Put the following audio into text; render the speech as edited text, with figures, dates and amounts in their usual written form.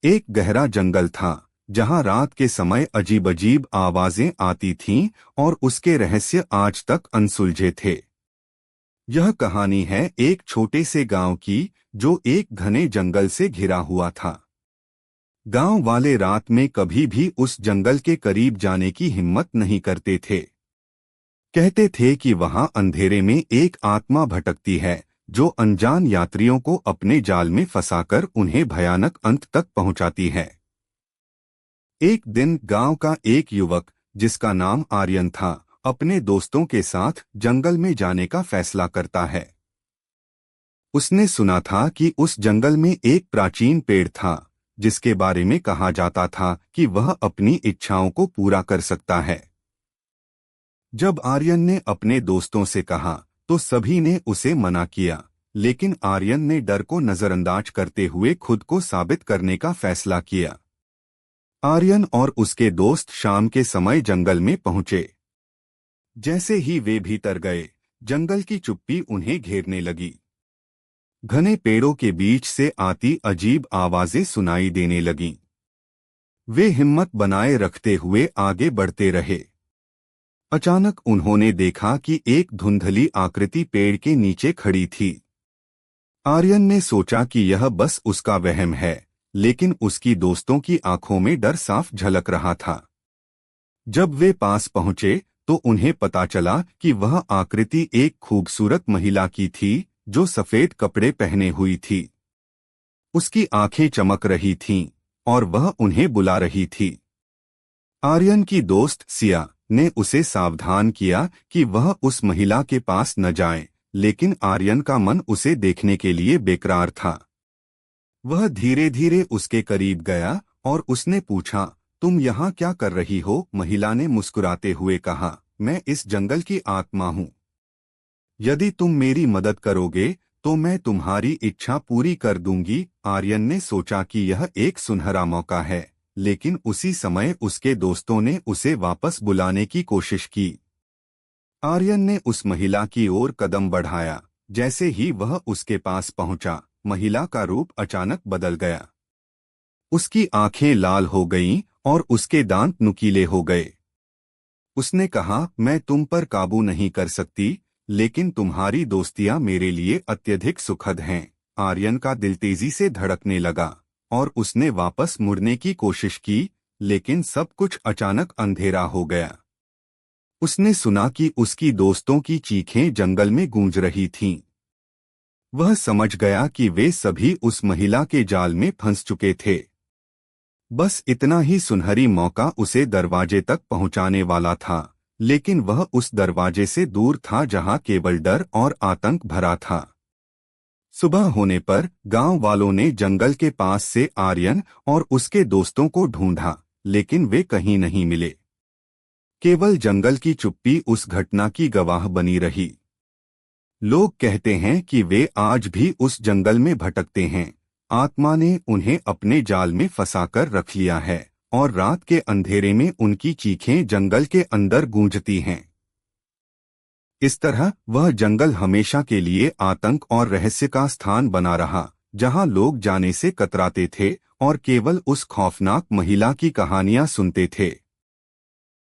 एक गहरा जंगल था जहां रात के समय अजीब अजीब आवाजें आती थीं और उसके रहस्य आज तक अनसुलझे थे। यह कहानी है एक छोटे से गांव की जो एक घने जंगल से घिरा हुआ था। गांव वाले रात में कभी भी उस जंगल के करीब जाने की हिम्मत नहीं करते थे। कहते थे कि वहां अंधेरे में एक आत्मा भटकती है जो अनजान यात्रियों को अपने जाल में फंसाकर उन्हें भयानक अंत तक पहुंचाती है। एक दिन गांव का एक युवक जिसका नाम आर्यन था अपने दोस्तों के साथ जंगल में जाने का फैसला करता है। उसने सुना था कि उस जंगल में एक प्राचीन पेड़ था जिसके बारे में कहा जाता था कि वह अपनी इच्छाओं को पूरा कर सकता है। जब आर्यन ने अपने दोस्तों से कहा तो सभी ने उसे मना किया, लेकिन आर्यन ने डर को नजरअंदाज करते हुए खुद को साबित करने का फैसला किया। आर्यन और उसके दोस्त शाम के समय जंगल में पहुंचे। जैसे ही वे भीतर गए, जंगल की चुप्पी उन्हें घेरने लगी। घने पेड़ों के बीच से आती अजीब आवाजें सुनाई देने लगीं। वे हिम्मत बनाए रखते हुए आगे बढ़ते रहे। अचानक उन्होंने देखा कि एक धुंधली आकृति पेड़ के नीचे खड़ी थी। आर्यन ने सोचा कि यह बस उसका वहम है, लेकिन उसकी दोस्तों की आंखों में डर साफ झलक रहा था। जब वे पास पहुंचे तो उन्हें पता चला कि वह आकृति एक खूबसूरत महिला की थी जो सफेद कपड़े पहने हुई थी। उसकी आंखें चमक रही थीं और वह उन्हें बुला रही थी। आर्यन की दोस्त सिया ने उसे सावधान किया कि वह उस महिला के पास न जाए, लेकिन आर्यन का मन उसे देखने के लिए बेकरार था। वह धीरे धीरे उसके करीब गया और उसने पूछा, तुम यहाँ क्या कर रही हो? महिला ने मुस्कुराते हुए कहा, मैं इस जंगल की आत्मा हूँ। यदि तुम मेरी मदद करोगे तो मैं तुम्हारी इच्छा पूरी कर दूंगी। आर्यन ने सोचा कि यह एक सुनहरा मौका है, लेकिन उसी समय उसके दोस्तों ने उसे वापस बुलाने की कोशिश की। आर्यन ने उस महिला की ओर कदम बढ़ाया। जैसे ही वह उसके पास पहुंचा, महिला का रूप अचानक बदल गया। उसकी आंखें लाल हो गईं और उसके दांत नुकीले हो गए। उसने कहा, मैं तुम पर काबू नहीं कर सकती, लेकिन तुम्हारी दोस्तियां मेरे लिए अत्यधिक सुखद हैं। आर्यन का दिल तेजी से धड़कने लगा और उसने वापस मुड़ने की कोशिश की, लेकिन सब कुछ अचानक अंधेरा हो गया। उसने सुना कि उसकी दोस्तों की चीखें जंगल में गूंज रही थीं। वह समझ गया कि वे सभी उस महिला के जाल में फंस चुके थे। बस इतना ही सुनहरी मौका उसे दरवाजे तक पहुंचाने वाला था, लेकिन वह उस दरवाजे से दूर था जहां केवल डर और आतंक भरा था। सुबह होने पर गांव वालों ने जंगल के पास से आर्यन और उसके दोस्तों को ढूंढा, लेकिन वे कहीं नहीं मिले। केवल जंगल की चुप्पी उस घटना की गवाह बनी रही। लोग कहते हैं कि वे आज भी उस जंगल में भटकते हैं। आत्मा ने उन्हें अपने जाल में फंसाकर रख लिया है और रात के अंधेरे में उनकी चीखें जंगल के अंदर गूंजती हैं। इस तरह वह जंगल हमेशा के लिए आतंक और रहस्य का स्थान बना रहा, जहां लोग जाने से कतराते थे और केवल उस खौफनाक महिला की कहानियां सुनते थे।